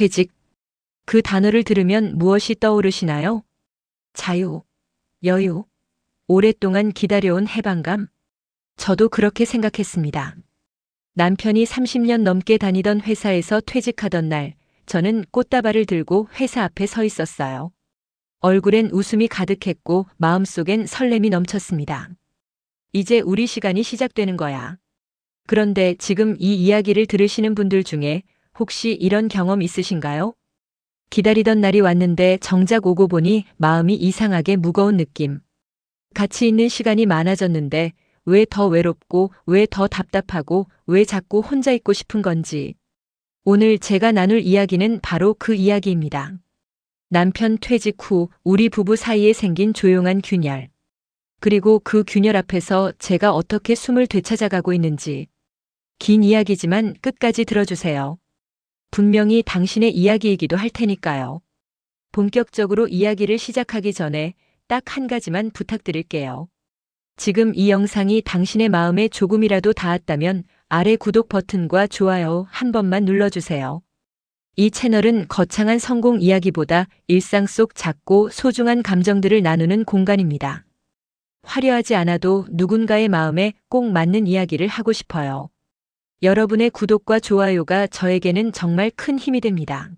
퇴직. 그 단어를 들으면 무엇이 떠오르시나요? 자유, 여유, 오랫동안 기다려온 해방감. 저도 그렇게 생각했습니다. 남편이 30년 넘게 다니던 회사에서 퇴직하던 날, 저는 꽃다발을 들고 회사 앞에 서 있었어요. 얼굴엔 웃음이 가득했고 마음속엔 설렘이 넘쳤습니다. 이제 우리 시간이 시작되는 거야. 그런데 지금 이 이야기를 들으시는 분들 중에 혹시 이런 경험 있으신가요? 기다리던 날이 왔는데 정작 오고 보니 마음이 이상하게 무거운 느낌. 가치 있는 시간이 많아졌는데 왜 더 외롭고 왜 더 답답하고 왜 자꾸 혼자 있고 싶은 건지. 오늘 제가 나눌 이야기는 바로 그 이야기입니다. 남편 퇴직 후 우리 부부 사이에 생긴 조용한 균열. 그리고 그 균열 앞에서 제가 어떻게 숨을 되찾아가고 있는지. 긴 이야기지만 끝까지 들어주세요. 분명히 당신의 이야기이기도 할 테니까요. 본격적으로 이야기를 시작하기 전에 딱 한 가지만 부탁드릴게요. 지금 이 영상이 당신의 마음에 조금이라도 닿았다면 아래 구독 버튼과 좋아요 한 번만 눌러주세요. 이 채널은 거창한 성공 이야기보다 일상 속 작고 소중한 감정들을 나누는 공간입니다. 화려하지 않아도 누군가의 마음에 꼭 맞는 이야기를 하고 싶어요. 여러분의 구독과 좋아요가 저에게는 정말 큰 힘이 됩니다.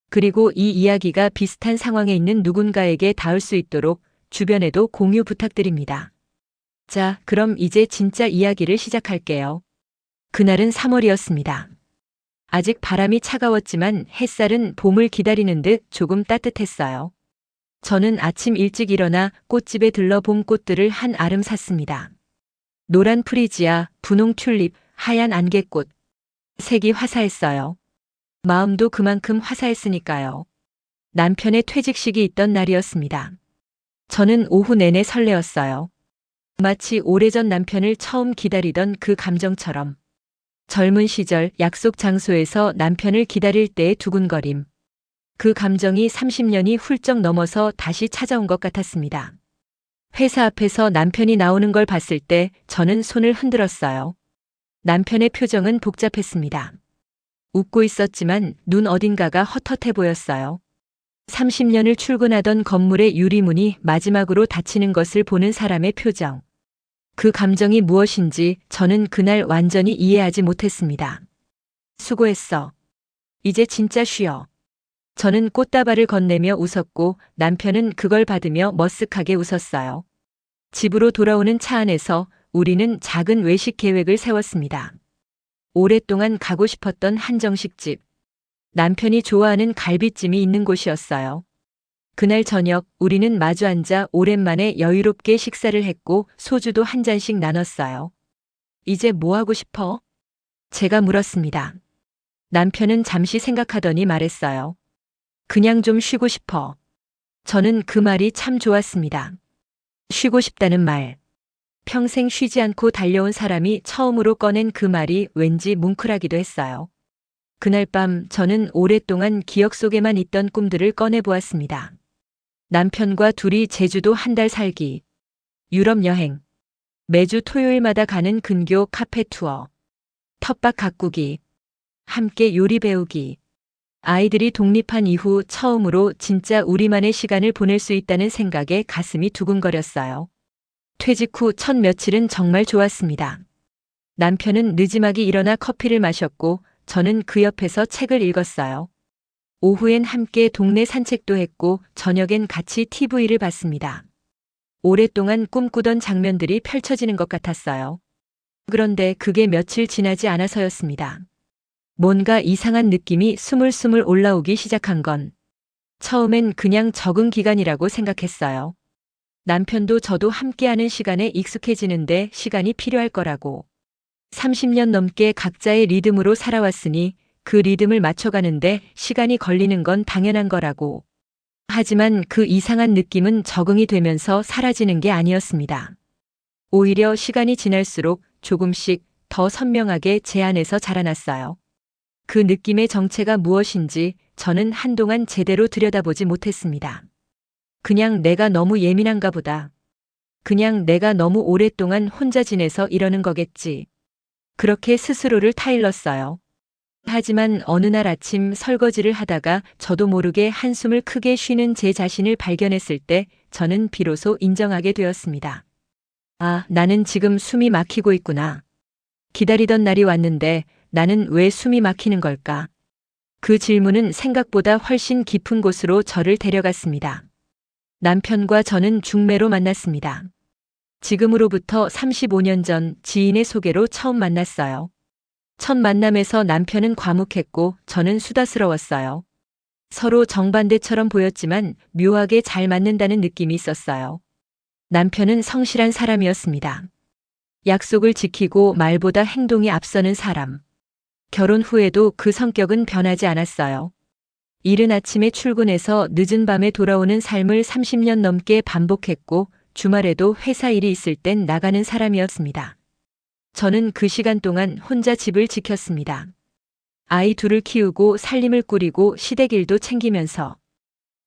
그리고 이 이야기가 비슷한 상황에 있는 누군가에게 닿을 수 있도록 주변에도 공유 부탁드립니다. 자, 그럼 이제 진짜 이야기를 시작할게요. 그날은 3월이었습니다. 아직 바람이 차가웠지만 햇살은 봄을 기다리는 듯 조금 따뜻했어요. 저는 아침 일찍 일어나 꽃집에 들러 봄 꽃들을 한 아름 샀습니다. 노란 프리지아, 분홍 튤립, 하얀 안개꽃. 색이 화사했어요. 마음도 그만큼 화사했으니까요. 남편의 퇴직식이 있던 날이었습니다. 저는 오후 내내 설레었어요. 마치 오래전 남편을 처음 기다리던 그 감정처럼. 젊은 시절 약속 장소에서 남편을 기다릴 때의 두근거림. 그 감정이 30년이 훌쩍 넘어서 다시 찾아온 것 같았습니다. 회사 앞에서 남편이 나오는 걸 봤을 때 저는 손을 흔들었어요. 남편의 표정은 복잡했습니다. 웃고 있었지만 눈 어딘가가 헛헛해 보였어요. 30년을 출근하던 건물의 유리문이 마지막으로 닫히는 것을 보는 사람의 표정. 그 감정이 무엇인지 저는 그날 완전히 이해하지 못했습니다. 수고했어. 이제 진짜 쉬어. 저는 꽃다발을 건네며 웃었고 남편은 그걸 받으며 머쓱하게 웃었어요. 집으로 돌아오는 차 안에서 우리는 작은 외식 계획을 세웠습니다. 오랫동안 가고 싶었던 한정식집. 남편이 좋아하는 갈비찜이 있는 곳이었어요. 그날 저녁 우리는 마주 앉아 오랜만에 여유롭게 식사를 했고 소주도 한 잔씩 나눴어요. 이제 뭐 하고 싶어? 제가 물었습니다. 남편은 잠시 생각하더니 말했어요. 그냥 좀 쉬고 싶어. 저는 그 말이 참 좋았습니다. 쉬고 싶다는 말. 평생 쉬지 않고 달려온 사람이 처음으로 꺼낸 그 말이 왠지 뭉클하기도 했어요. 그날 밤 저는 오랫동안 기억 속에만 있던 꿈들을 꺼내보았습니다. 남편과 둘이 제주도 한 달 살기, 유럽 여행, 매주 토요일마다 가는 근교 카페 투어, 텃밭 가꾸기, 함께 요리 배우기, 아이들이 독립한 이후 처음으로 진짜 우리만의 시간을 보낼 수 있다는 생각에 가슴이 두근거렸어요. 퇴직 후 첫 며칠은 정말 좋았습니다. 남편은 느지막이 일어나 커피를 마셨고 저는 그 옆에서 책을 읽었어요. 오후엔 함께 동네 산책도 했고 저녁엔 같이 TV를 봤습니다. 오랫동안 꿈꾸던 장면들이 펼쳐지는 것 같았어요. 그런데 그게 며칠 지나지 않아서였습니다. 뭔가 이상한 느낌이 스물스물 올라오기 시작한 건 처음엔 그냥 적응 기간이라고 생각했어요. 남편도 저도 함께하는 시간에 익숙해지는데 시간이 필요할 거라고. 30년 넘게 각자의 리듬으로 살아왔으니 그 리듬을 맞춰가는데 시간이 걸리는 건 당연한 거라고. 하지만 그 이상한 느낌은 적응이 되면서 사라지는 게 아니었습니다. 오히려 시간이 지날수록 조금씩 더 선명하게 제 안에서 자라났어요. 그 느낌의 정체가 무엇인지 저는 한동안 제대로 들여다보지 못했습니다. 그냥 내가 너무 예민한가 보다. 그냥 내가 너무 오랫동안 혼자 지내서 이러는 거겠지. 그렇게 스스로를 타일렀어요. 하지만 어느 날 아침 설거지를 하다가 저도 모르게 한숨을 크게 쉬는 제 자신을 발견했을 때 저는 비로소 인정하게 되었습니다. 아, 나는 지금 숨이 막히고 있구나. 기다리던 날이 왔는데 나는 왜 숨이 막히는 걸까? 그 질문은 생각보다 훨씬 깊은 곳으로 저를 데려갔습니다. 남편과 저는 중매로 만났습니다. 지금으로부터 35년 전 지인의 소개로 처음 만났어요. 첫 만남에서 남편은 과묵했고 저는 수다스러웠어요. 서로 정반대처럼 보였지만 묘하게 잘 맞는다는 느낌이 있었어요. 남편은 성실한 사람이었습니다. 약속을 지키고 말보다 행동이 앞서는 사람. 결혼 후에도 그 성격은 변하지 않았어요. 이른 아침에 출근해서 늦은 밤에 돌아오는 삶을 30년 넘게 반복했고 주말에도 회사 일이 있을 땐 나가는 사람이었습니다. 저는 그 시간 동안 혼자 집을 지켰습니다. 아이 둘을 키우고 살림을 꾸리고 시댁 일도 챙기면서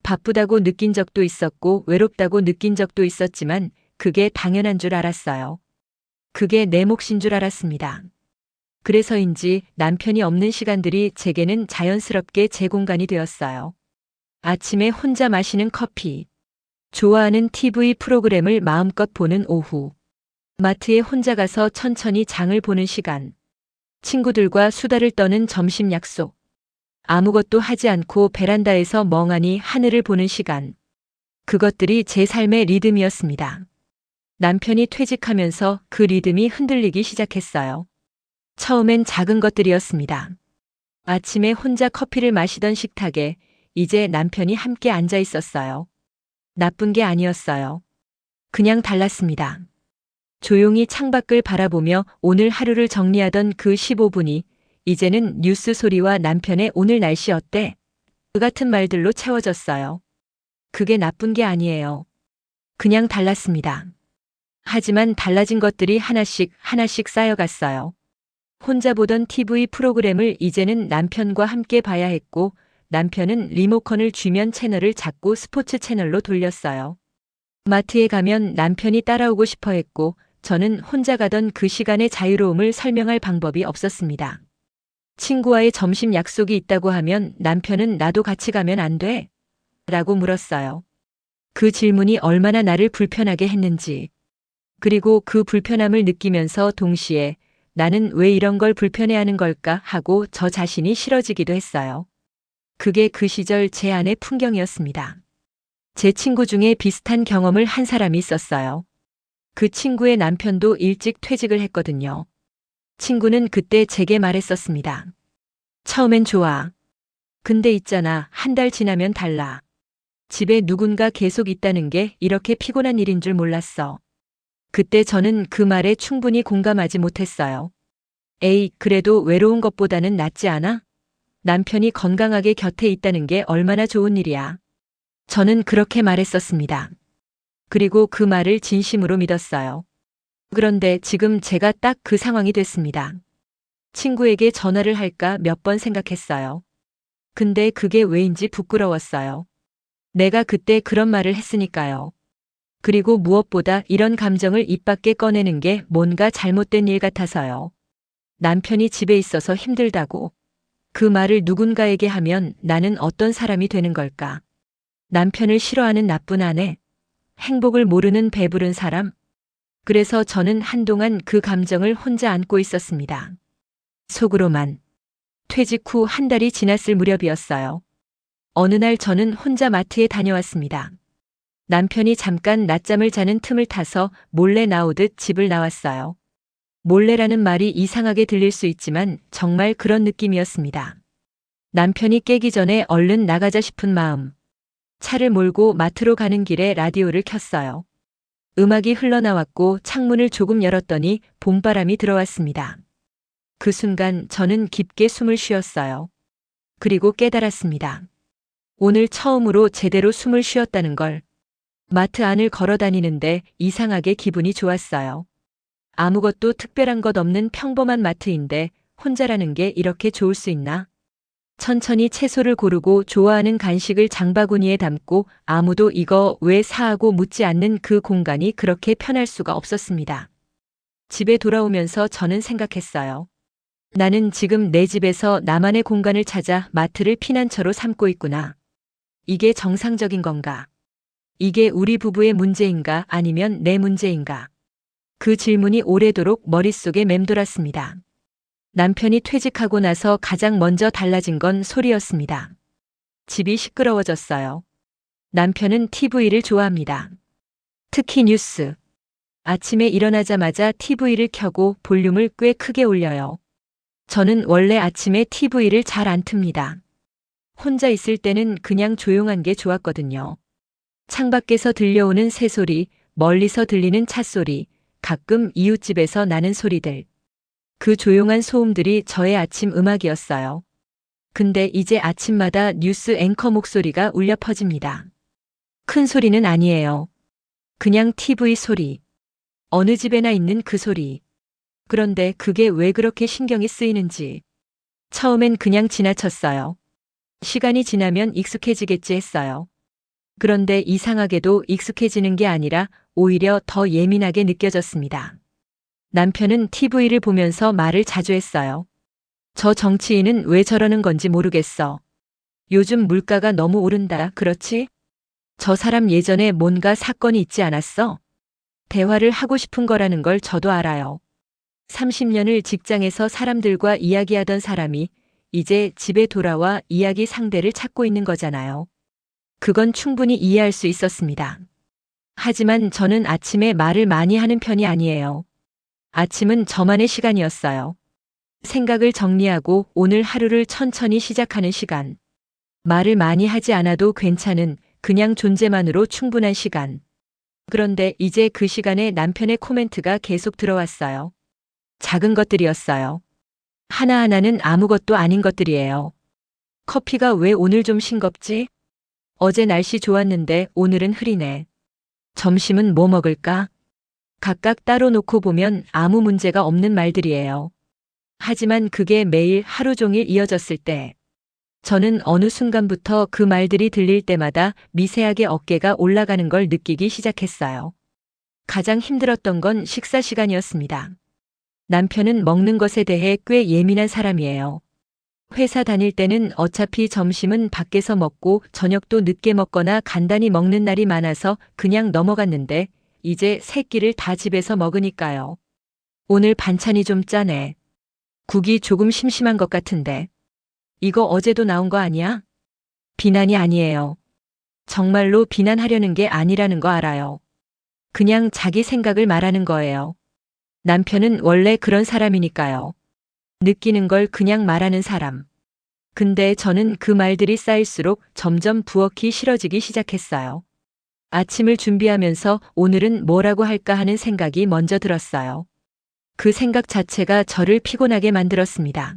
바쁘다고 느낀 적도 있었고 외롭다고 느낀 적도 있었지만 그게 당연한 줄 알았어요. 그게 내 몫인 줄 알았습니다. 그래서인지 남편이 없는 시간들이 제게는 자연스럽게 제 공간이 되었어요. 아침에 혼자 마시는 커피, 좋아하는 TV 프로그램을 마음껏 보는 오후, 마트에 혼자 가서 천천히 장을 보는 시간, 친구들과 수다를 떠는 점심 약속, 아무것도 하지 않고 베란다에서 멍하니 하늘을 보는 시간, 그것들이 제 삶의 리듬이었습니다. 남편이 퇴직하면서 그 리듬이 흔들리기 시작했어요. 처음엔 작은 것들이었습니다. 아침에 혼자 커피를 마시던 식탁에 이제 남편이 함께 앉아 있었어요. 나쁜 게 아니었어요. 그냥 달랐습니다. 조용히 창밖을 바라보며 오늘 하루를 정리하던 그 15분이 이제는 뉴스 소리와 남편의 오늘 날씨 어때? 그 같은 말들로 채워졌어요. 그게 나쁜 게 아니에요. 그냥 달랐습니다. 하지만 달라진 것들이 하나씩 하나씩 쌓여갔어요. 혼자 보던 TV 프로그램을 이제는 남편과 함께 봐야 했고 남편은 리모컨을 쥐면 채널을 자꾸 스포츠 채널로 돌렸어요. 마트에 가면 남편이 따라오고 싶어 했고 저는 혼자 가던 그 시간의 자유로움을 설명할 방법이 없었습니다. 친구와의 점심 약속이 있다고 하면 남편은 나도 같이 가면 안 돼? 라고 물었어요. 그 질문이 얼마나 나를 불편하게 했는지. 그리고 그 불편함을 느끼면서 동시에 나는 왜 이런 걸 불편해하는 걸까 하고 저 자신이 싫어지기도 했어요. 그게 그 시절 제 안의 풍경이었습니다. 제 친구 중에 비슷한 경험을 한 사람이 있었어요. 그 친구의 남편도 일찍 퇴직을 했거든요. 친구는 그때 제게 말했었습니다. 처음엔 좋아. 근데 있잖아, 한 달 지나면 달라. 집에 누군가 계속 있다는 게 이렇게 피곤한 일인 줄 몰랐어. 그때 저는 그 말에 충분히 공감하지 못했어요. 에이, 그래도 외로운 것보다는 낫지 않아? 남편이 건강하게 곁에 있다는 게 얼마나 좋은 일이야. 저는 그렇게 말했었습니다. 그리고 그 말을 진심으로 믿었어요. 그런데 지금 제가 딱 그 상황이 됐습니다. 친구에게 전화를 할까 몇 번 생각했어요. 근데 그게 왜인지 부끄러웠어요. 내가 그때 그런 말을 했으니까요. 그리고 무엇보다 이런 감정을 입 밖에 꺼내는 게 뭔가 잘못된 일 같아서요. 남편이 집에 있어서 힘들다고. 그 말을 누군가에게 하면 나는 어떤 사람이 되는 걸까? 남편을 싫어하는 나쁜 아내? 행복을 모르는 배부른 사람? 그래서 저는 한동안 그 감정을 혼자 안고 있었습니다. 속으로만. 퇴직 후 한 달이 지났을 무렵이었어요. 어느 날 저는 혼자 마트에 다녀왔습니다. 남편이 잠깐 낮잠을 자는 틈을 타서 몰래 나오듯 집을 나왔어요. 몰래라는 말이 이상하게 들릴 수 있지만 정말 그런 느낌이었습니다. 남편이 깨기 전에 얼른 나가자 싶은 마음. 차를 몰고 마트로 가는 길에 라디오를 켰어요. 음악이 흘러나왔고 창문을 조금 열었더니 봄바람이 들어왔습니다. 그 순간 저는 깊게 숨을 쉬었어요. 그리고 깨달았습니다. 오늘 처음으로 제대로 숨을 쉬었다는 걸. 마트 안을 걸어 다니는데 이상하게 기분이 좋았어요. 아무것도 특별한 것 없는 평범한 마트인데 혼자라는 게 이렇게 좋을 수 있나? 천천히 채소를 고르고 좋아하는 간식을 장바구니에 담고 아무도 이거 왜 사하고 묻지 않는 그 공간이 그렇게 편할 수가 없었습니다. 집에 돌아오면서 저는 생각했어요. 나는 지금 내 집에서 나만의 공간을 찾아 마트를 피난처로 삼고 있구나. 이게 정상적인 건가? 이게 우리 부부의 문제인가 아니면 내 문제인가? 그 질문이 오래도록 머릿속에 맴돌았습니다. 남편이 퇴직하고 나서 가장 먼저 달라진 건 소리였습니다. 집이 시끄러워졌어요. 남편은 TV를 좋아합니다. 특히 뉴스. 아침에 일어나자마자 TV를 켜고 볼륨을 꽤 크게 올려요. 저는 원래 아침에 TV를 잘 안 틉니다. 혼자 있을 때는 그냥 조용한 게 좋았거든요. 창밖에서 들려오는 새소리, 멀리서 들리는 찻소리, 가끔 이웃집에서 나는 소리들. 그 조용한 소음들이 저의 아침 음악이었어요. 근데 이제 아침마다 뉴스 앵커 목소리가 울려 퍼집니다. 큰 소리는 아니에요. 그냥 TV 소리. 어느 집에나 있는 그 소리. 그런데 그게 왜 그렇게 신경이 쓰이는지. 처음엔 그냥 지나쳤어요. 시간이 지나면 익숙해지겠지 했어요. 그런데 이상하게도 익숙해지는 게 아니라 오히려 더 예민하게 느껴졌습니다. 남편은 TV를 보면서 말을 자주 했어요. 저 정치인은 왜 저러는 건지 모르겠어. 요즘 물가가 너무 오른다, 그렇지? 저 사람 예전에 뭔가 사건이 있지 않았어? 대화를 하고 싶은 거라는 걸 저도 알아요. 30년을 직장에서 사람들과 이야기하던 사람이 이제 집에 돌아와 이야기 상대를 찾고 있는 거잖아요. 그건 충분히 이해할 수 있었습니다. 하지만 저는 아침에 말을 많이 하는 편이 아니에요. 아침은 저만의 시간이었어요. 생각을 정리하고 오늘 하루를 천천히 시작하는 시간. 말을 많이 하지 않아도 괜찮은 그냥 존재만으로 충분한 시간. 그런데 이제 그 시간에 남편의 코멘트가 계속 들어왔어요. 작은 것들이었어요. 하나하나는 아무것도 아닌 것들이에요. 커피가 왜 오늘 좀 싱겁지? 어제 날씨 좋았는데 오늘은 흐리네. 점심은 뭐 먹을까? 각각 따로 놓고 보면 아무 문제가 없는 말들이에요. 하지만 그게 매일 하루 종일 이어졌을 때, 저는 어느 순간부터 그 말들이 들릴 때마다 미세하게 어깨가 올라가는 걸 느끼기 시작했어요. 가장 힘들었던 건 식사 시간이었습니다. 남편은 먹는 것에 대해 꽤 예민한 사람이에요. 회사 다닐 때는 어차피 점심은 밖에서 먹고 저녁도 늦게 먹거나 간단히 먹는 날이 많아서 그냥 넘어갔는데 이제 세 끼를 다 집에서 먹으니까요. 오늘 반찬이 좀 짜네. 국이 조금 심심한 것 같은데. 이거 어제도 나온 거 아니야? 비난이 아니에요. 정말로 비난하려는 게 아니라는 거 알아요. 그냥 자기 생각을 말하는 거예요. 남편은 원래 그런 사람이니까요. 느끼는 걸 그냥 말하는 사람. 근데 저는 그 말들이 쌓일수록 점점 부엌이 싫어지기 시작했어요. 아침을 준비하면서 오늘은 뭐라고 할까 하는 생각이 먼저 들었어요. 그 생각 자체가 저를 피곤하게 만들었습니다.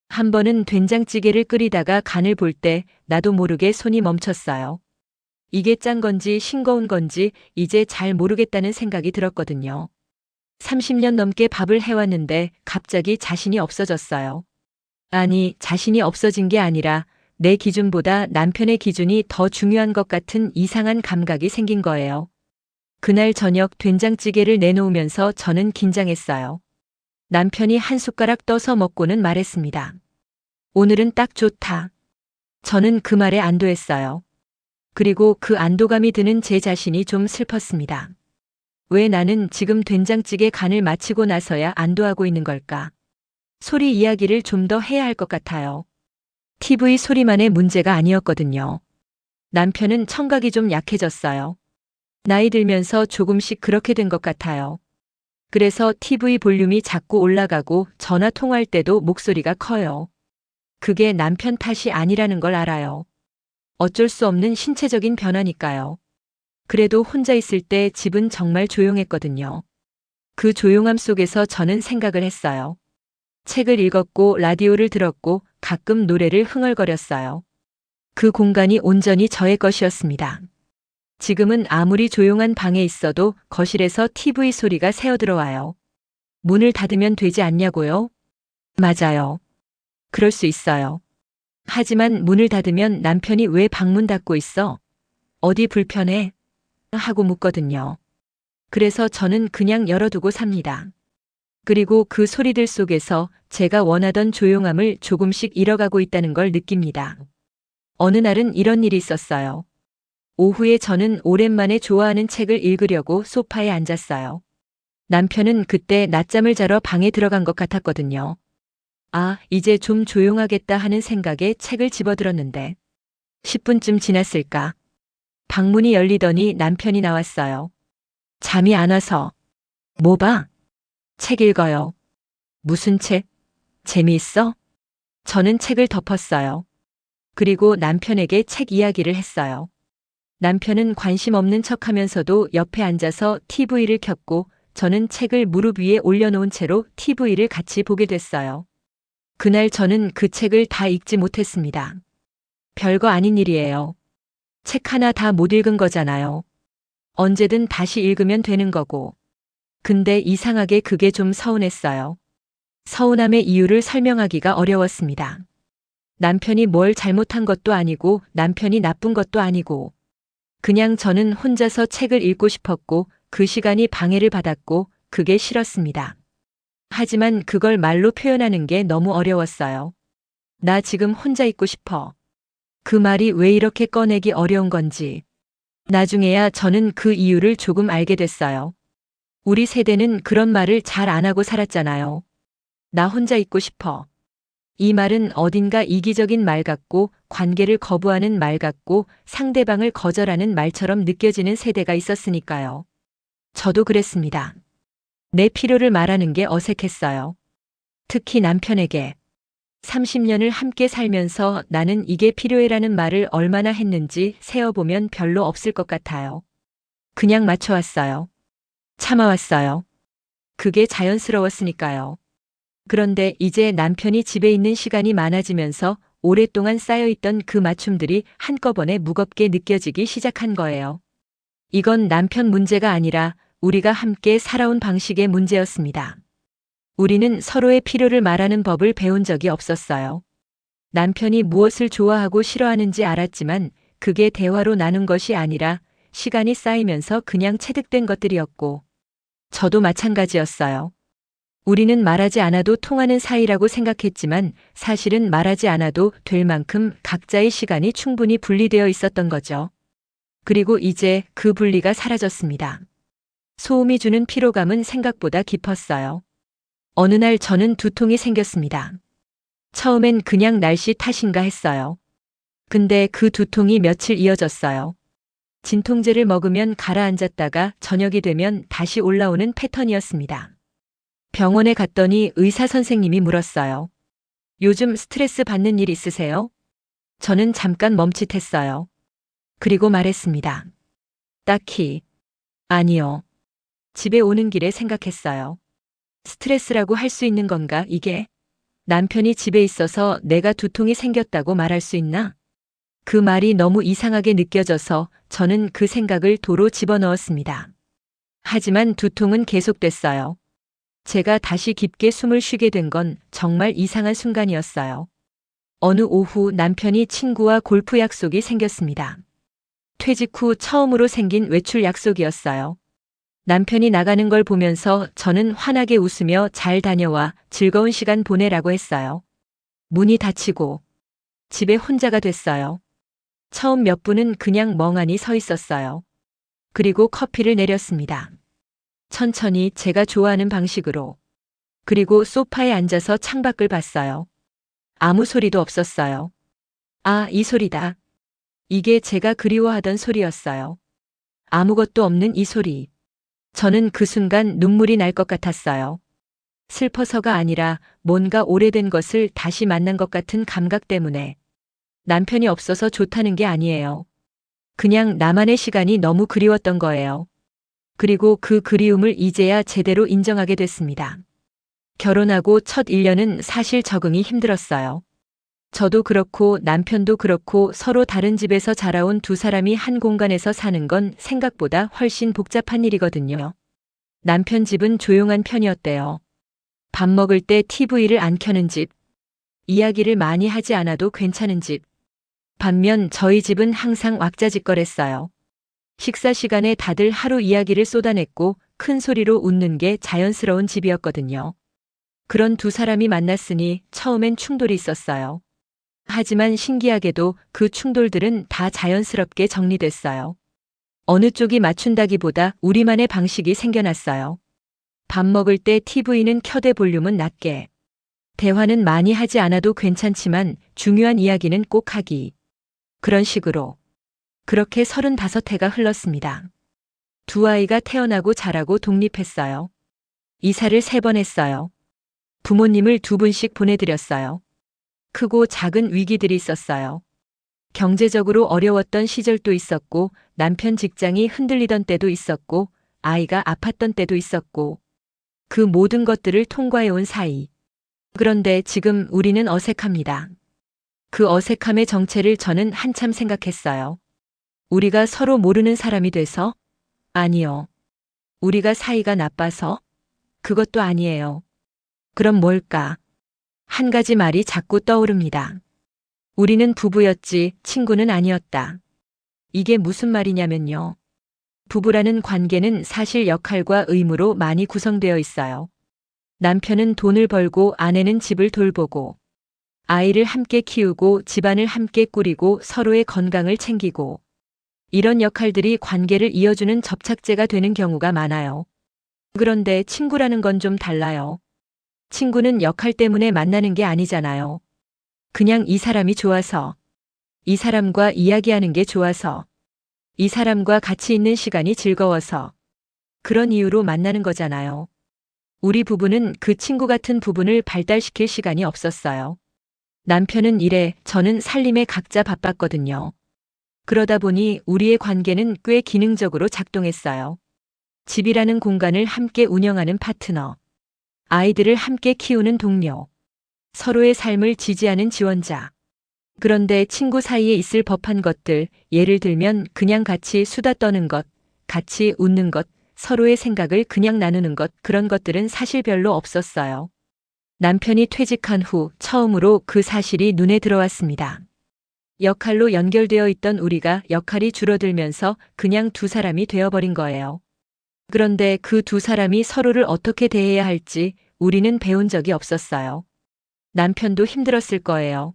한 번은 된장찌개를 끓이다가 간을 볼 때 나도 모르게 손이 멈췄어요. 이게 짠 건지 싱거운 건지 이제 잘 모르겠다는 생각이 들었거든요. 30년 넘게 밥을 해왔는데 갑자기 자신이 없어졌어요. 아니, 자신이 없어진 게 아니라 내 기준보다 남편의 기준이 더 중요한 것 같은 이상한 감각이 생긴 거예요. 그날 저녁 된장찌개를 내놓으면서 저는 긴장했어요. 남편이 한 숟가락 떠서 먹고는 말했습니다. 오늘은 딱 좋다. 저는 그 말에 안도했어요. 그리고 그 안도감이 드는 제 자신이 좀 슬펐습니다. 왜 나는 지금 된장찌개 간을 마치고 나서야 안도하고 있는 걸까? 소리 이야기를 좀 더 해야 할 것 같아요. TV 소리만의 문제가 아니었거든요. 남편은 청각이 좀 약해졌어요. 나이 들면서 조금씩 그렇게 된 것 같아요. 그래서 TV 볼륨이 자꾸 올라가고 전화 통화할 때도 목소리가 커요. 그게 남편 탓이 아니라는 걸 알아요. 어쩔 수 없는 신체적인 변화니까요. 그래도 혼자 있을 때 집은 정말 조용했거든요. 그 조용함 속에서 저는 생각을 했어요. 책을 읽었고 라디오를 들었고 가끔 노래를 흥얼거렸어요. 그 공간이 온전히 저의 것이었습니다. 지금은 아무리 조용한 방에 있어도 거실에서 TV 소리가 새어들어와요. 문을 닫으면 되지 않냐고요? 맞아요. 그럴 수 있어요. 하지만 문을 닫으면 남편이 왜 방문 닫고 있어? 어디 불편해? 하고 묻거든요. 그래서 저는 그냥 열어두고 삽니다. 그리고 그 소리들 속에서 제가 원하던 조용함을 조금씩 잃어가고 있다는 걸 느낍니다. 어느 날은 이런 일이 있었어요. 오후에 저는 오랜만에 좋아하는 책을 읽으려고 소파에 앉았어요. 남편은 그때 낮잠을 자러 방에 들어간 것 같았거든요. 아, 이제 좀 조용하겠다 하는 생각에 책을 집어들었는데 10분쯤 지났을까? 방문이 열리더니 남편이 나왔어요. 잠이 안 와서. 뭐 봐? 책 읽어요. 무슨 책? 재미있어? 저는 책을 덮었어요. 그리고 남편에게 책 이야기를 했어요. 남편은 관심 없는 척 하면서도 옆에 앉아서 TV를 켰고 저는 책을 무릎 위에 올려놓은 채로 TV를 같이 보게 됐어요. 그날 저는 그 책을 다 읽지 못했습니다. 별거 아닌 일이에요. 책 하나 다 못 읽은 거잖아요. 언제든 다시 읽으면 되는 거고. 근데 이상하게 그게 좀 서운했어요. 서운함의 이유를 설명하기가 어려웠습니다. 남편이 뭘 잘못한 것도 아니고 남편이 나쁜 것도 아니고 그냥 저는 혼자서 책을 읽고 싶었고 그 시간이 방해를 받았고 그게 싫었습니다. 하지만 그걸 말로 표현하는 게 너무 어려웠어요. 나 지금 혼자 있고 싶어. 그 말이 왜 이렇게 꺼내기 어려운 건지. 나중에야 저는 그 이유를 조금 알게 됐어요. 우리 세대는 그런 말을 잘 안 하고 살았잖아요. 나 혼자 있고 싶어. 이 말은 어딘가 이기적인 말 같고 관계를 거부하는 말 같고 상대방을 거절하는 말처럼 느껴지는 세대가 있었으니까요. 저도 그랬습니다. 내 필요를 말하는 게 어색했어요. 특히 남편에게. 30년을 함께 살면서 나는 이게 필요해라는 말을 얼마나 했는지 세어보면 별로 없을 것 같아요. 그냥 맞춰왔어요. 참아왔어요. 그게 자연스러웠으니까요. 그런데 이제 남편이 집에 있는 시간이 많아지면서 오랫동안 쌓여있던 그 맞춤들이 한꺼번에 무겁게 느껴지기 시작한 거예요. 이건 남편 문제가 아니라 우리가 함께 살아온 방식의 문제였습니다. 우리는 서로의 필요를 말하는 법을 배운 적이 없었어요. 남편이 무엇을 좋아하고 싫어하는지 알았지만 그게 대화로 나눈 것이 아니라 시간이 쌓이면서 그냥 체득된 것들이었고 저도 마찬가지였어요. 우리는 말하지 않아도 통하는 사이라고 생각했지만 사실은 말하지 않아도 될 만큼 각자의 시간이 충분히 분리되어 있었던 거죠. 그리고 이제 그 분리가 사라졌습니다. 소음이 주는 피로감은 생각보다 깊었어요. 어느 날 저는 두통이 생겼습니다. 처음엔 그냥 날씨 탓인가 했어요. 근데 그 두통이 며칠 이어졌어요. 진통제를 먹으면 가라앉았다가 저녁이 되면 다시 올라오는 패턴이었습니다. 병원에 갔더니 의사 선생님이 물었어요. 요즘 스트레스 받는 일 있으세요? 저는 잠깐 멈칫했어요. 그리고 말했습니다. 딱히. 아니요. 집에 오는 길에 생각했어요. 스트레스라고 할 수 있는 건가, 이게? 남편이 집에 있어서 내가 두통이 생겼다고 말할 수 있나? 그 말이 너무 이상하게 느껴져서 저는 그 생각을 도로 집어넣었습니다. 하지만 두통은 계속됐어요. 제가 다시 깊게 숨을 쉬게 된 건 정말 이상한 순간이었어요. 어느 오후 남편이 친구와 골프 약속이 생겼습니다. 퇴직 후 처음으로 생긴 외출 약속이었어요. 남편이 나가는 걸 보면서 저는 환하게 웃으며 잘 다녀와 즐거운 시간 보내라고 했어요. 문이 닫히고 집에 혼자가 됐어요. 처음 몇 분은 그냥 멍하니 서 있었어요. 그리고 커피를 내렸습니다. 천천히 제가 좋아하는 방식으로. 그리고 소파에 앉아서 창밖을 봤어요. 아무 소리도 없었어요. 아, 이 소리다. 이게 제가 그리워하던 소리였어요. 아무것도 없는 이 소리. 저는 그 순간 눈물이 날 것 같았어요. 슬퍼서가 아니라 뭔가 오래된 것을 다시 만난 것 같은 감각 때문에. 남편이 없어서 좋다는 게 아니에요. 그냥 나만의 시간이 너무 그리웠던 거예요. 그리고 그 그리움을 이제야 제대로 인정하게 됐습니다. 결혼하고 첫 1년은 사실 적응이 힘들었어요. 저도 그렇고 남편도 그렇고 서로 다른 집에서 자라온 두 사람이 한 공간에서 사는 건 생각보다 훨씬 복잡한 일이거든요. 남편 집은 조용한 편이었대요. 밥 먹을 때 TV를 안 켜는 집. 이야기를 많이 하지 않아도 괜찮은 집. 반면 저희 집은 항상 왁자지껄했어요. 식사 시간에 다들 하루 이야기를 쏟아냈고 큰 소리로 웃는 게 자연스러운 집이었거든요. 그런 두 사람이 만났으니 처음엔 충돌이 있었어요. 하지만 신기하게도 그 충돌들은 다 자연스럽게 정리됐어요. 어느 쪽이 맞춘다기보다 우리만의 방식이 생겨났어요. 밥 먹을 때 TV는 켜되 볼륨은 낮게. 대화는 많이 하지 않아도 괜찮지만 중요한 이야기는 꼭 하기. 그런 식으로. 그렇게 35해가 흘렀습니다. 두 아이가 태어나고 자라고 독립했어요. 이사를 3번 했어요. 부모님을 2분씩 보내드렸어요. 크고 작은 위기들이 있었어요. 경제적으로 어려웠던 시절도 있었고, 남편 직장이 흔들리던 때도 있었고, 아이가 아팠던 때도 있었고, 그 모든 것들을 통과해온 사이. 그런데 지금 우리는 어색합니다. 그 어색함의 정체를 저는 한참 생각했어요. 우리가 서로 모르는 사람이 돼서? 아니요. 우리가 사이가 나빠서? 그것도 아니에요. 그럼 뭘까? 한 가지 말이 자꾸 떠오릅니다. 우리는 부부였지 친구는 아니었다. 이게 무슨 말이냐면요. 부부라는 관계는 사실 역할과 의무로 많이 구성되어 있어요. 남편은 돈을 벌고 아내는 집을 돌보고 아이를 함께 키우고 집안을 함께 꾸리고 서로의 건강을 챙기고 이런 역할들이 관계를 이어주는 접착제가 되는 경우가 많아요. 그런데 친구라는 건 좀 달라요. 친구는 역할 때문에 만나는 게 아니잖아요. 그냥 이 사람이 좋아서, 이 사람과 이야기하는 게 좋아서, 이 사람과 같이 있는 시간이 즐거워서 그런 이유로 만나는 거잖아요. 우리 부부는 그 친구 같은 부분을 발달시킬 시간이 없었어요. 남편은 일에, 저는 살림에 각자 바빴거든요. 그러다 보니 우리의 관계는 꽤 기능적으로 작동했어요. 집이라는 공간을 함께 운영하는 파트너, 아이들을 함께 키우는 동료, 서로의 삶을 지지하는 지원자. 그런데 친구 사이에 있을 법한 것들, 예를 들면 그냥 같이 수다 떠는 것, 같이 웃는 것, 서로의 생각을 그냥 나누는 것, 그런 것들은 사실 별로 없었어요. 남편이 퇴직한 후 처음으로 그 사실이 눈에 들어왔습니다. 역할로 연결되어 있던 우리가 역할이 줄어들면서 그냥 두 사람이 되어버린 거예요. 그런데 그 두 사람이 서로를 어떻게 대해야 할지 우리는 배운 적이 없었어요. 남편도 힘들었을 거예요.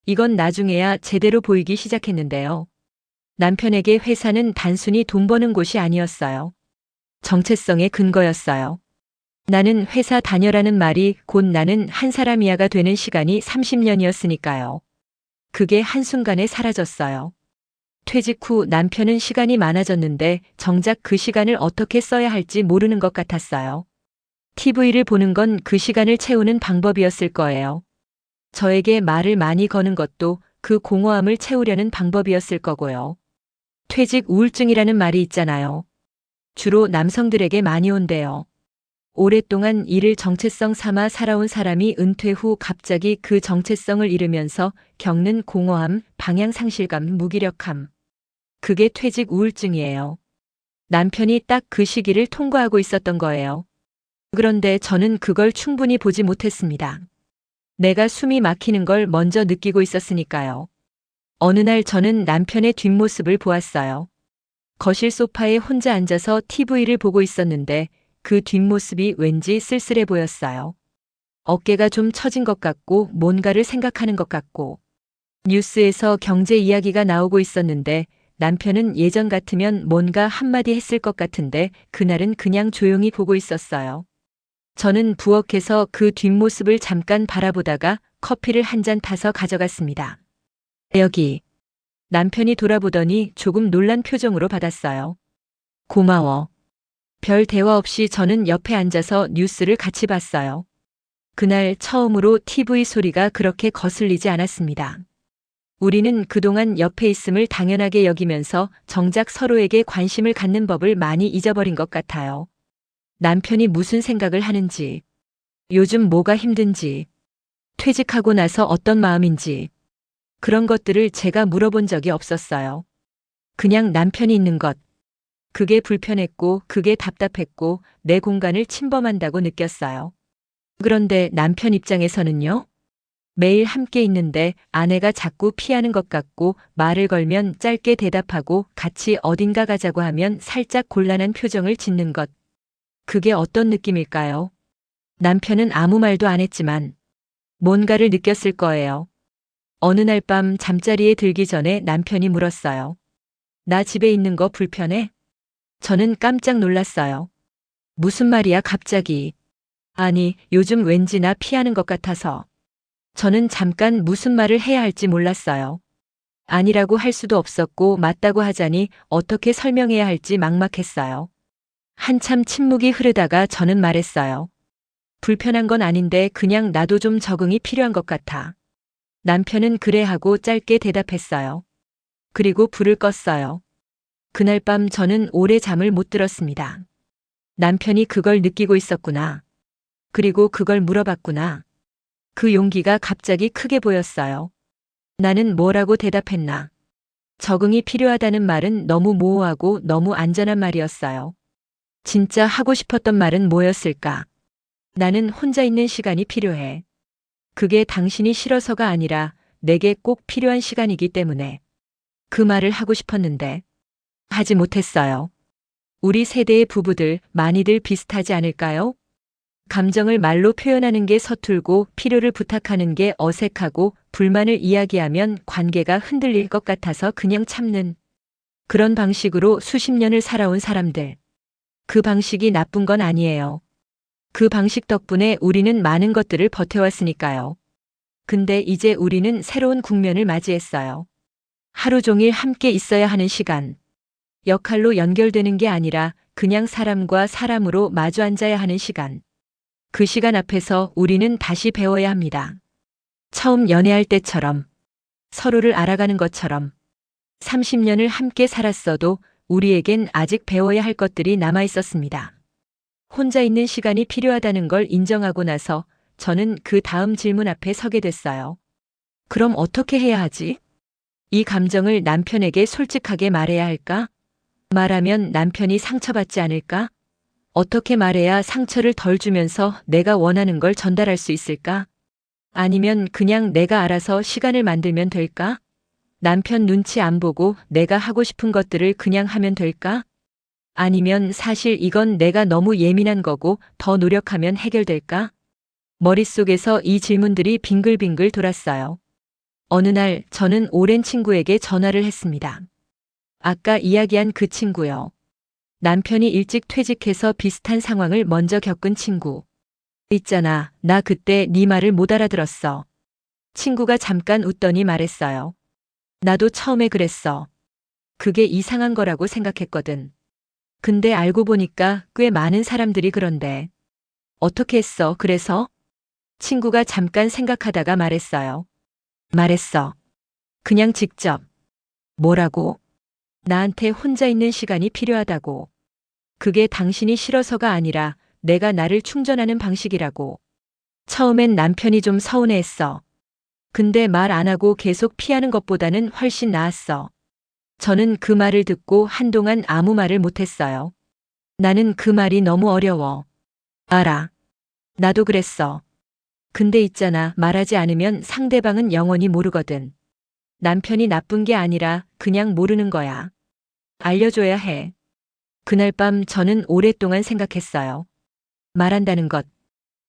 이건 나중에야 제대로 보이기 시작했는데요. 남편에게 회사는 단순히 돈 버는 곳이 아니었어요. 정체성의 근거였어요. 나는 회사 다녀라는 말이 곧 나는 한 사람이야가 되는 시간이 30년이었으니까요. 그게 한순간에 사라졌어요. 퇴직 후 남편은 시간이 많아졌는데 정작 그 시간을 어떻게 써야 할지 모르는 것 같았어요. TV를 보는 건 그 시간을 채우는 방법이었을 거예요. 저에게 말을 많이 거는 것도 그 공허함을 채우려는 방법이었을 거고요. 퇴직 우울증이라는 말이 있잖아요. 주로 남성들에게 많이 온대요. 오랫동안 일을 정체성 삼아 살아온 사람이 은퇴 후 갑자기 그 정체성을 잃으면서 겪는 공허함, 방향상실감, 무기력함. 그게 퇴직 우울증이에요. 남편이 딱 그 시기를 통과하고 있었던 거예요. 그런데 저는 그걸 충분히 보지 못했습니다. 내가 숨이 막히는 걸 먼저 느끼고 있었으니까요. 어느 날 저는 남편의 뒷모습을 보았어요. 거실 소파에 혼자 앉아서 TV를 보고 있었는데 그 뒷모습이 왠지 쓸쓸해 보였어요. 어깨가 좀 처진 것 같고 뭔가를 생각하는 것 같고 뉴스에서 경제 이야기가 나오고 있었는데 남편은 예전 같으면 뭔가 한마디 했을 것 같은데 그날은 그냥 조용히 보고 있었어요. 저는 부엌에서 그 뒷모습을 잠깐 바라보다가 커피를 한 잔 타서 가져갔습니다. 여기. 남편이 돌아보더니 조금 놀란 표정으로 받았어요. 고마워. 별 대화 없이 저는 옆에 앉아서 뉴스를 같이 봤어요. 그날 처음으로 TV 소리가 그렇게 거슬리지 않았습니다. 우리는 그동안 옆에 있음을 당연하게 여기면서 정작 서로에게 관심을 갖는 법을 많이 잊어버린 것 같아요. 남편이 무슨 생각을 하는지, 요즘 뭐가 힘든지, 퇴직하고 나서 어떤 마음인지, 그런 것들을 제가 물어본 적이 없었어요. 그냥 남편이 있는 것, 그게 불편했고 그게 답답했고 내 공간을 침범한다고 느꼈어요. 그런데 남편 입장에서는요? 매일 함께 있는데 아내가 자꾸 피하는 것 같고 말을 걸면 짧게 대답하고 같이 어딘가 가자고 하면 살짝 곤란한 표정을 짓는 것. 그게 어떤 느낌일까요? 남편은 아무 말도 안 했지만 뭔가를 느꼈을 거예요. 어느 날 밤 잠자리에 들기 전에 남편이 물었어요. 나 집에 있는 거 불편해? 저는 깜짝 놀랐어요. 무슨 말이야, 갑자기. 아니, 요즘 왠지 나 피하는 것 같아서. 저는 잠깐 무슨 말을 해야 할지 몰랐어요. 아니라고 할 수도 없었고 맞다고 하자니 어떻게 설명해야 할지 막막했어요. 한참 침묵이 흐르다가 저는 말했어요. 불편한 건 아닌데 그냥 나도 좀 적응이 필요한 것 같아. 남편은 그래 하고 짧게 대답했어요. 그리고 불을 껐어요. 그날 밤 저는 오래 잠을 못 들었습니다. 남편이 그걸 느끼고 있었구나. 그리고 그걸 물어봤구나. 그 용기가 갑자기 크게 보였어요. 나는 뭐라고 대답했나? 적응이 필요하다는 말은 너무 모호하고 너무 안전한 말이었어요. 진짜 하고 싶었던 말은 뭐였을까? 나는 혼자 있는 시간이 필요해. 그게 당신이 싫어서가 아니라 내게 꼭 필요한 시간이기 때문에. 그 말을 하고 싶었는데 하지 못했어요. 우리 세대의 부부들 많이들 비슷하지 않을까요? 감정을 말로 표현하는 게 서툴고 필요를 부탁하는 게 어색하고 불만을 이야기하면 관계가 흔들릴 것 같아서 그냥 참는 그런 방식으로 수십 년을 살아온 사람들. 그 방식이 나쁜 건 아니에요. 그 방식 덕분에 우리는 많은 것들을 버텨왔으니까요. 근데 이제 우리는 새로운 국면을 맞이했어요. 하루 종일 함께 있어야 하는 시간. 역할로 연결되는 게 아니라 그냥 사람과 사람으로 마주 앉아야 하는 시간. 그 시간 앞에서 우리는 다시 배워야 합니다. 처음 연애할 때처럼, 서로를 알아가는 것처럼, 30년을 함께 살았어도 우리에겐 아직 배워야 할 것들이 남아 있었습니다. 혼자 있는 시간이 필요하다는 걸 인정하고 나서 저는 그 다음 질문 앞에 서게 됐어요. 그럼 어떻게 해야 하지? 이 감정을 남편에게 솔직하게 말해야 할까? 말하면 남편이 상처받지 않을까? 어떻게 말해야 상처를 덜 주면서 내가 원하는 걸 전달할 수 있을까? 아니면 그냥 내가 알아서 시간을 만들면 될까? 남편 눈치 안 보고 내가 하고 싶은 것들을 그냥 하면 될까? 아니면 사실 이건 내가 너무 예민한 거고 더 노력하면 해결될까? 머릿속에서 이 질문들이 빙글빙글 돌았어요. 어느 날 저는 오랜 친구에게 전화를 했습니다. 아까 이야기한 그 친구요. 남편이 일찍 퇴직해서 비슷한 상황을 먼저 겪은 친구. 있잖아, 나 그때 네 말을 못 알아들었어. 친구가 잠깐 웃더니 말했어요. 나도 처음에 그랬어. 그게 이상한 거라고 생각했거든. 근데 알고 보니까 꽤 많은 사람들이 그런데. 어떻게 했어, 그래서? 친구가 잠깐 생각하다가 말했어요. 말했어. 그냥 직접. 뭐라고? 나한테 혼자 있는 시간이 필요하다고. 그게 당신이 싫어서가 아니라 내가 나를 충전하는 방식이라고. 처음엔 남편이 좀 서운해했어. 근데 말 안 하고 계속 피하는 것보다는 훨씬 나았어. 저는 그 말을 듣고 한동안 아무 말을 못했어요. 나는 그 말이 너무 어려워. 알아. 나도 그랬어. 근데 있잖아, 말하지 않으면 상대방은 영원히 모르거든. 남편이 나쁜 게 아니라 그냥 모르는 거야. 알려줘야 해. 그날 밤 저는 오랫동안 생각했어요. 말한다는 것.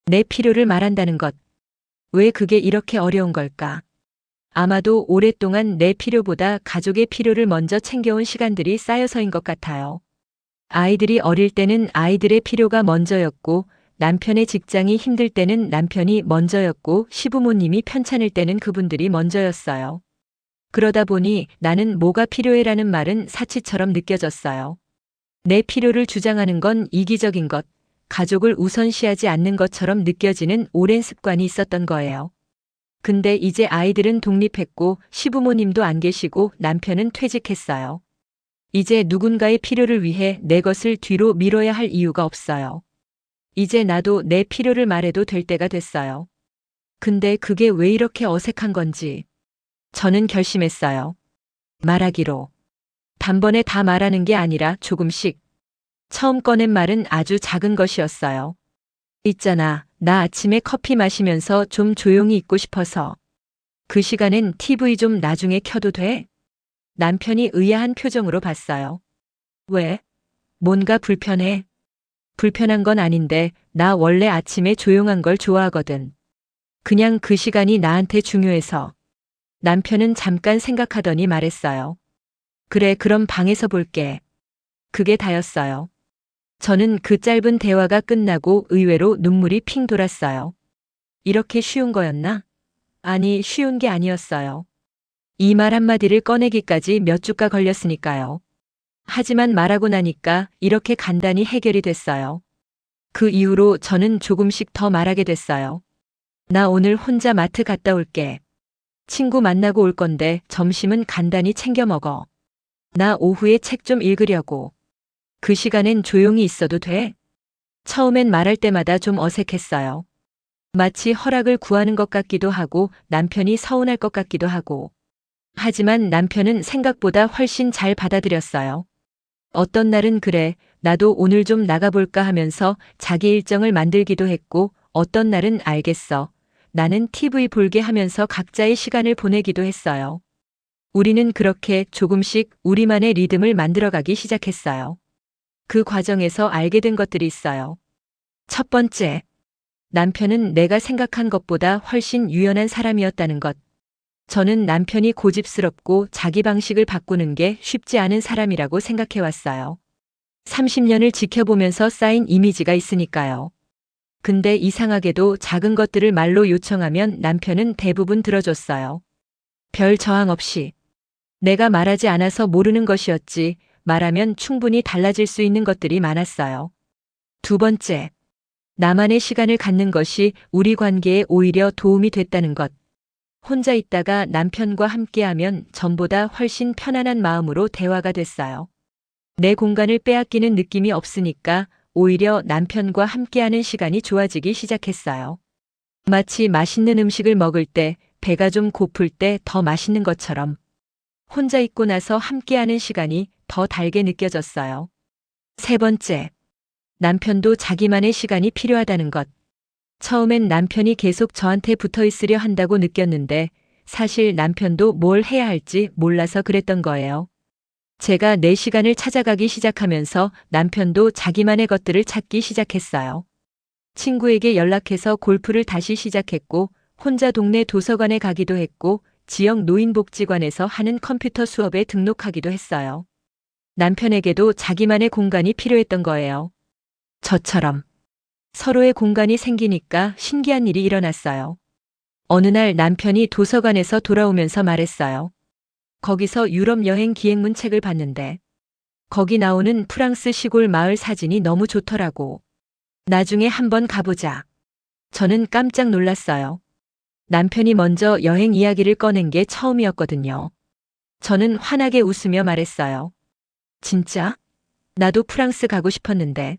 내 필요를 말한다는 것. 왜 그게 이렇게 어려운 걸까? 아마도 오랫동안 내 필요보다 가족의 필요를 먼저 챙겨온 시간들이 쌓여서인 것 같아요. 아이들이 어릴 때는 아이들의 필요가 먼저였고, 남편의 직장이 힘들 때는 남편이 먼저였고, 시부모님이 편찮을 때는 그분들이 먼저였어요. 그러다 보니 나는 뭐가 필요해라는 말은 사치처럼 느껴졌어요. 내 필요를 주장하는 건 이기적인 것, 가족을 우선시하지 않는 것처럼 느껴지는 오랜 습관이 있었던 거예요. 근데 이제 아이들은 독립했고 시부모님도 안 계시고 남편은 퇴직했어요. 이제 누군가의 필요를 위해 내 것을 뒤로 미뤄야 할 이유가 없어요. 이제 나도 내 필요를 말해도 될 때가 됐어요. 근데 그게 왜 이렇게 어색한 건지. 저는 결심했어요. 말하기로. 단번에 다 말하는 게 아니라 조금씩. 처음 꺼낸 말은 아주 작은 것이었어요. 있잖아, 나 아침에 커피 마시면서 좀 조용히 있고 싶어서. 그 시간엔 TV 좀 나중에 켜도 돼? 남편이 의아한 표정으로 봤어요. 왜? 뭔가 불편해? 불편한 건 아닌데 나 원래 아침에 조용한 걸 좋아하거든. 그냥 그 시간이 나한테 중요해서. 남편은 잠깐 생각하더니 말했어요. 그래, 그럼 방에서 볼게. 그게 다였어요. 저는 그 짧은 대화가 끝나고 의외로 눈물이 핑 돌았어요. 이렇게 쉬운 거였나? 아니, 쉬운 게 아니었어요. 이 말 한마디를 꺼내기까지 몇 주가 걸렸으니까요. 하지만 말하고 나니까 이렇게 간단히 해결이 됐어요. 그 이후로 저는 조금씩 더 말하게 됐어요. 나 오늘 혼자 마트 갔다 올게. 친구 만나고 올 건데 점심은 간단히 챙겨 먹어. 나 오후에 책 좀 읽으려고. 그 시간엔 조용히 있어도 돼? 처음엔 말할 때마다 좀 어색했어요. 마치 허락을 구하는 것 같기도 하고 남편이 서운할 것 같기도 하고. 하지만 남편은 생각보다 훨씬 잘 받아들였어요. 어떤 날은 그래, 나도 오늘 좀 나가볼까 하면서 자기 일정을 만들기도 했고, 어떤 날은 알겠어. 나는 TV 볼게 하면서 각자의 시간을 보내기도 했어요. 우리는 그렇게 조금씩 우리만의 리듬을 만들어가기 시작했어요. 그 과정에서 알게 된 것들이 있어요. 첫 번째, 남편은 내가 생각한 것보다 훨씬 유연한 사람이었다는 것. 저는 남편이 고집스럽고 자기 방식을 바꾸는 게 쉽지 않은 사람이라고 생각해왔어요. 30년을 지켜보면서 쌓인 이미지가 있으니까요. 근데 이상하게도 작은 것들을 말로 요청하면 남편은 대부분 들어줬어요. 별 저항 없이. 내가 말하지 않아서 모르는 것이었지, 말하면 충분히 달라질 수 있는 것들이 많았어요. 두 번째, 나만의 시간을 갖는 것이 우리 관계에 오히려 도움이 됐다는 것. 혼자 있다가 남편과 함께하면 전보다 훨씬 편안한 마음으로 대화가 됐어요. 내 공간을 빼앗기는 느낌이 없으니까 오히려 남편과 함께하는 시간이 좋아지기 시작했어요. 마치 맛있는 음식을 먹을 때, 배가 좀 고플 때 더 맛있는 것처럼 혼자 있고 나서 함께하는 시간이 더 달게 느껴졌어요. 세 번째, 남편도 자기만의 시간이 필요하다는 것. 처음엔 남편이 계속 저한테 붙어 있으려 한다고 느꼈는데 사실 남편도 뭘 해야 할지 몰라서 그랬던 거예요. 제가 내 시간을 찾아가기 시작하면서 남편도 자기만의 것들을 찾기 시작했어요. 친구에게 연락해서 골프를 다시 시작했고 혼자 동네 도서관에 가기도 했고 지역 노인복지관에서 하는 컴퓨터 수업에 등록하기도 했어요. 남편에게도 자기만의 공간이 필요했던 거예요. 저처럼. 서로의 공간이 생기니까 신기한 일이 일어났어요. 어느 날 남편이 도서관에서 돌아오면서 말했어요. 거기서 유럽 여행 기획문 책을 봤는데 거기 나오는 프랑스 시골 마을 사진이 너무 좋더라고. 나중에 한번 가보자. 저는 깜짝 놀랐어요. 남편이 먼저 여행 이야기를 꺼낸 게 처음이었거든요. 저는 환하게 웃으며 말했어요. 진짜? 나도 프랑스 가고 싶었는데.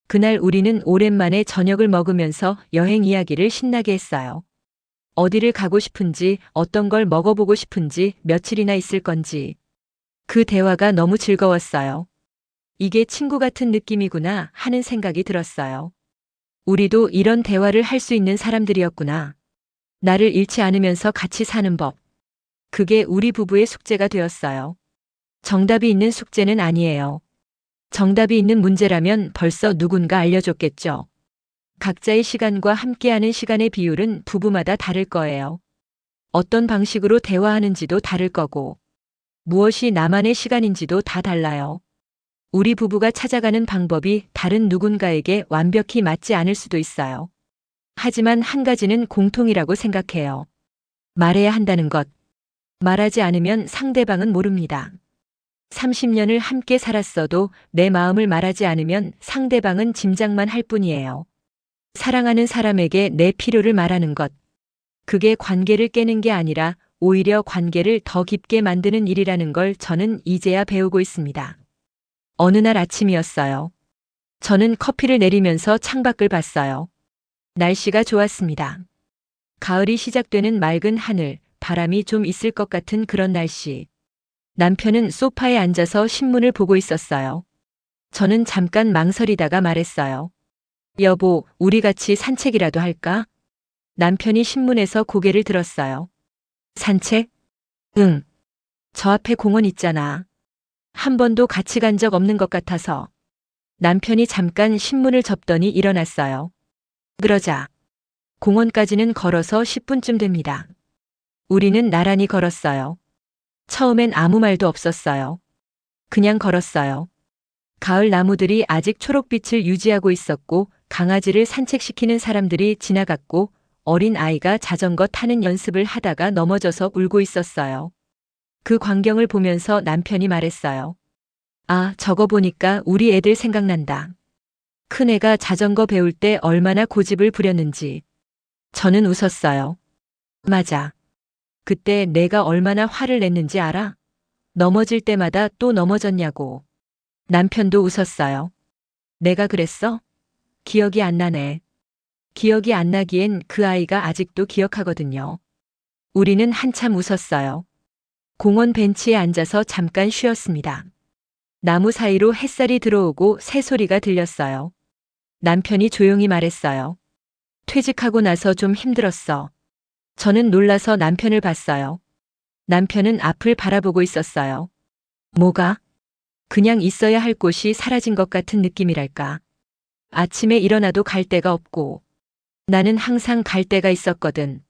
그날 우리는 오랜만에 저녁을 먹으면서 여행 이야기를 신나게 했어요. 어디를 가고 싶은지, 어떤 걸 먹어보고 싶은지, 며칠이나 있을 건지. 그 대화가 너무 즐거웠어요. 이게 친구 같은 느낌이구나 하는 생각이 들었어요. 우리도 이런 대화를 할 수 있는 사람들이었구나. 나를 잃지 않으면서 같이 사는 법. 그게 우리 부부의 숙제가 되었어요. 정답이 있는 숙제는 아니에요. 정답이 있는 문제라면 벌써 누군가 알려줬겠죠. 각자의 시간과 함께하는 시간의 비율은 부부마다 다를 거예요. 어떤 방식으로 대화하는지도 다를 거고, 무엇이 나만의 시간인지도 다 달라요. 우리 부부가 찾아가는 방법이 다른 누군가에게 완벽히 맞지 않을 수도 있어요. 하지만 한 가지는 공통이라고 생각해요. 말해야 한다는 것. 말하지 않으면 상대방은 모릅니다. 30년을 함께 살았어도 내 마음을 말하지 않으면 상대방은 짐작만 할 뿐이에요. 사랑하는 사람에게 내 필요를 말하는 것. 그게 관계를 깨는 게 아니라 오히려 관계를 더 깊게 만드는 일이라는 걸 저는 이제야 배우고 있습니다. 어느 날 아침이었어요. 저는 커피를 내리면서 창밖을 봤어요. 날씨가 좋았습니다. 가을이 시작되는 맑은 하늘, 바람이 좀 있을 것 같은 그런 날씨. 남편은 소파에 앉아서 신문을 보고 있었어요. 저는 잠깐 망설이다가 말했어요. 여보, 우리 같이 산책이라도 할까? 남편이 신문에서 고개를 들었어요. 산책? 응. 저 앞에 공원 있잖아. 한 번도 같이 간 적 없는 것 같아서. 남편이 잠깐 신문을 접더니 일어났어요. 그러자 공원까지는 걸어서 10분쯤 됩니다. 우리는 나란히 걸었어요. 처음엔 아무 말도 없었어요. 그냥 걸었어요. 가을 나무들이 아직 초록빛을 유지하고 있었고 강아지를 산책시키는 사람들이 지나갔고 어린 아이가 자전거 타는 연습을 하다가 넘어져서 울고 있었어요. 그 광경을 보면서 남편이 말했어요. 아, 저거 보니까 우리 애들 생각난다. 큰애가 자전거 배울 때 얼마나 고집을 부렸는지. 저는 웃었어요. 맞아. 그때 내가 얼마나 화를 냈는지 알아? 넘어질 때마다 또 넘어졌냐고. 남편도 웃었어요. 내가 그랬어? 기억이 안 나네. 기억이 안 나기엔 그 아이가 아직도 기억하거든요. 우리는 한참 웃었어요. 공원 벤치에 앉아서 잠깐 쉬었습니다. 나무 사이로 햇살이 들어오고 새소리가 들렸어요. 남편이 조용히 말했어요. 퇴직하고 나서 좀 힘들었어. 저는 놀라서 남편을 봤어요. 남편은 앞을 바라보고 있었어요. 뭐가? 그냥 있어야 할 곳이 사라진 것 같은 느낌이랄까. 아침에 일어나도 갈 데가 없고. 나는 항상 갈 데가 있었거든.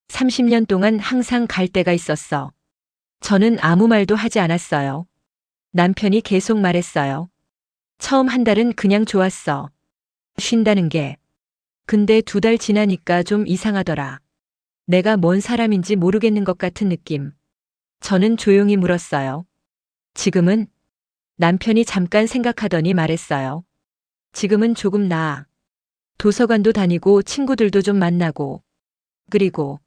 30년 동안 항상 갈 데가 있었어. 저는 아무 말도 하지 않았어요. 남편이 계속 말했어요. 처음 한 달은 그냥 좋았어. 쉰다는 게. 근데 2달 지나니까 좀 이상하더라. 내가 뭔 사람인지 모르겠는 것 같은 느낌. 저는 조용히 물었어요. 지금은? 남편이 잠깐 생각하더니 말했어요. 지금은 조금 나아. 도서관도 다니고 친구들도 좀 만나고. 그리고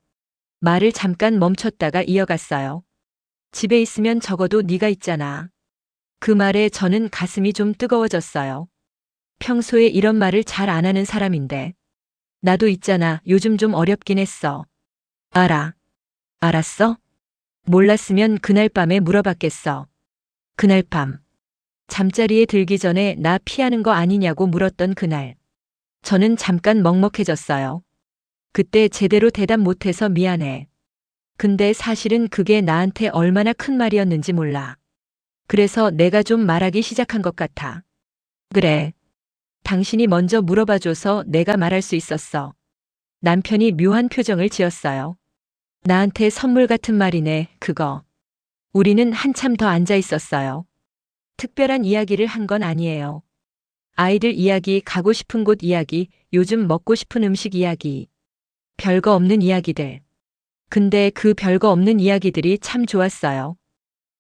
말을 잠깐 멈췄다가 이어갔어요. 집에 있으면 적어도 네가 있잖아. 그 말에 저는 가슴이 좀 뜨거워졌어요. 평소에 이런 말을 잘 안 하는 사람인데. 나도 있잖아. 요즘 좀 어렵긴 했어. 알아. 알았어? 몰랐으면 그날 밤에 물어봤겠어. 그날 밤. 잠자리에 들기 전에 나 피하는 거 아니냐고 물었던 그날. 저는 잠깐 먹먹해졌어요. 그때 제대로 대답 못해서 미안해. 근데 사실은 그게 나한테 얼마나 큰 말이었는지 몰라. 그래서 내가 좀 말하기 시작한 것 같아. 그래. 당신이 먼저 물어봐줘서 내가 말할 수 있었어. 남편이 묘한 표정을 지었어요. 나한테 선물 같은 말이네, 그거. 우리는 한참 더 앉아 있었어요. 특별한 이야기를 한 건 아니에요. 아이들 이야기, 가고 싶은 곳 이야기, 요즘 먹고 싶은 음식 이야기. 별거 없는 이야기들. 근데 그 별거 없는 이야기들이 참 좋았어요.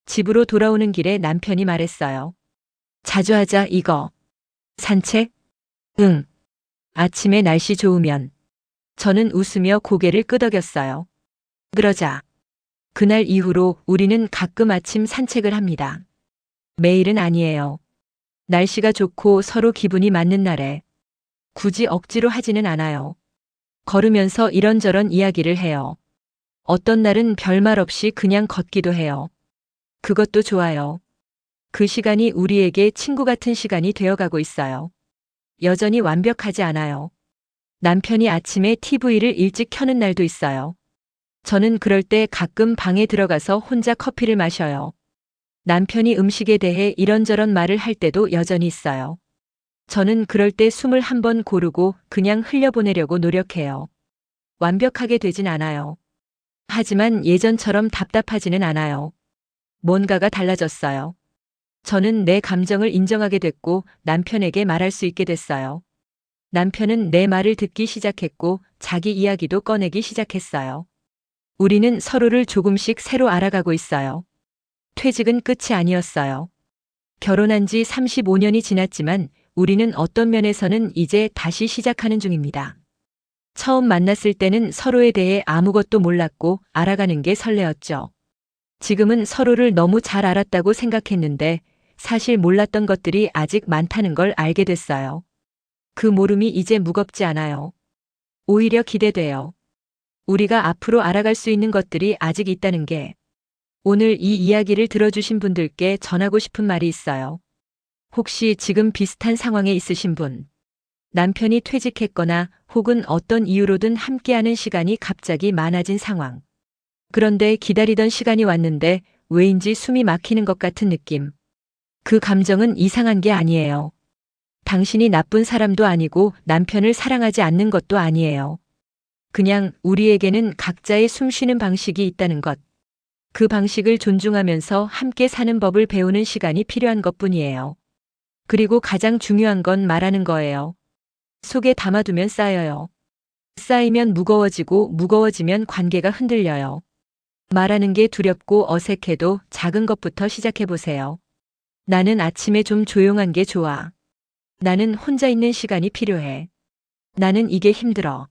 집으로 돌아오는 길에 남편이 말했어요. 자주 하자, 이거. 산책? 응. 아침에 날씨 좋으면. 저는 웃으며 고개를 끄덕였어요. 그러자. 그날 이후로 우리는 가끔 아침 산책을 합니다. 매일은 아니에요. 날씨가 좋고 서로 기분이 맞는 날에. 굳이 억지로 하지는 않아요. 걸으면서 이런저런 이야기를 해요. 어떤 날은 별말 없이 그냥 걷기도 해요. 그것도 좋아요. 그 시간이 우리에게 친구 같은 시간이 되어가고 있어요. 여전히 완벽하지 않아요. 남편이 아침에 TV를 일찍 켜는 날도 있어요. 저는 그럴 때 가끔 방에 들어가서 혼자 커피를 마셔요. 남편이 음식에 대해 이런저런 말을 할 때도 여전히 있어요. 저는 그럴 때 숨을 한번 고르고 그냥 흘려보내려고 노력해요. 완벽하게 되진 않아요. 하지만 예전처럼 답답하지는 않아요. 뭔가가 달라졌어요. 저는 내 감정을 인정하게 됐고 남편에게 말할 수 있게 됐어요. 남편은 내 말을 듣기 시작했고 자기 이야기도 꺼내기 시작했어요. 우리는 서로를 조금씩 새로 알아가고 있어요. 퇴직은 끝이 아니었어요. 결혼한 지 35년이 지났지만 우리는 어떤 면에서는 이제 다시 시작하는 중입니다. 처음 만났을 때는 서로에 대해 아무것도 몰랐고 알아가는 게 설레었죠. 지금은 서로를 너무 잘 알았다고 생각했는데 사실 몰랐던 것들이 아직 많다는 걸 알게 됐어요. 그 모름이 이제 무겁지 않아요. 오히려 기대돼요. 우리가 앞으로 알아갈 수 있는 것들이 아직 있다는 게. 오늘 이 이야기를 들어주신 분들께 전하고 싶은 말이 있어요. 혹시 지금 비슷한 상황에 있으신 분, 남편이 퇴직했거나 혹은 어떤 이유로든 함께하는 시간이 갑자기 많아진 상황. 그런데 기다리던 시간이 왔는데 왜인지 숨이 막히는 것 같은 느낌. 그 감정은 이상한 게 아니에요. 당신이 나쁜 사람도 아니고 남편을 사랑하지 않는 것도 아니에요. 그냥 우리에게는 각자의 숨 쉬는 방식이 있다는 것. 그 방식을 존중하면서 함께 사는 법을 배우는 시간이 필요한 것뿐이에요. 그리고 가장 중요한 건 말하는 거예요. 속에 담아두면 쌓여요. 쌓이면 무거워지고 무거워지면 관계가 흔들려요. 말하는 게 두렵고 어색해도 작은 것부터 시작해보세요. 나는 아침에 좀 조용한 게 좋아. 나는 혼자 있는 시간이 필요해. 나는 이게 힘들어.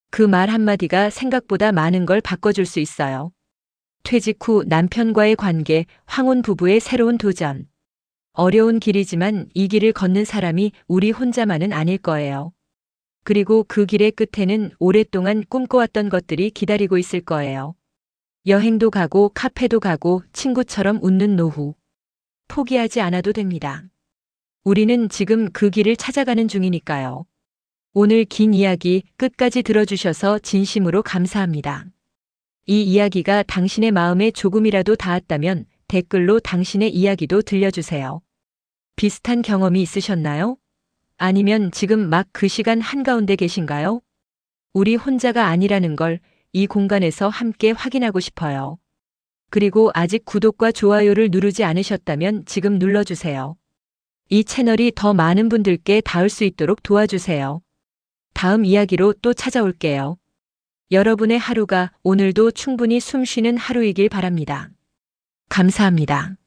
그 말 한마디가 생각보다 많은 걸 바꿔줄 수 있어요. 퇴직 후 남편과의 관계, 황혼 부부의 새로운 도전. 어려운 길이지만 이 길을 걷는 사람이 우리 혼자만은 아닐 거예요. 그리고 그 길의 끝에는 오랫동안 꿈꿔왔던 것들이 기다리고 있을 거예요. 여행도 가고 카페도 가고 친구처럼 웃는 노후. 포기하지 않아도 됩니다. 우리는 지금 그 길을 찾아가는 중이니까요. 오늘 긴 이야기 끝까지 들어주셔서 진심으로 감사합니다. 이 이야기가 당신의 마음에 조금이라도 닿았다면 댓글로 당신의 이야기도 들려주세요. 비슷한 경험이 있으셨나요? 아니면 지금 막 그 시간 한가운데 계신가요? 우리 혼자가 아니라는 걸 이 공간에서 함께 확인하고 싶어요. 그리고 아직 구독과 좋아요를 누르지 않으셨다면 지금 눌러주세요. 이 채널이 더 많은 분들께 닿을 수 있도록 도와주세요. 다음 이야기로 또 찾아올게요. 여러분의 하루가 오늘도 충분히 숨 쉬는 하루이길 바랍니다. 감사합니다.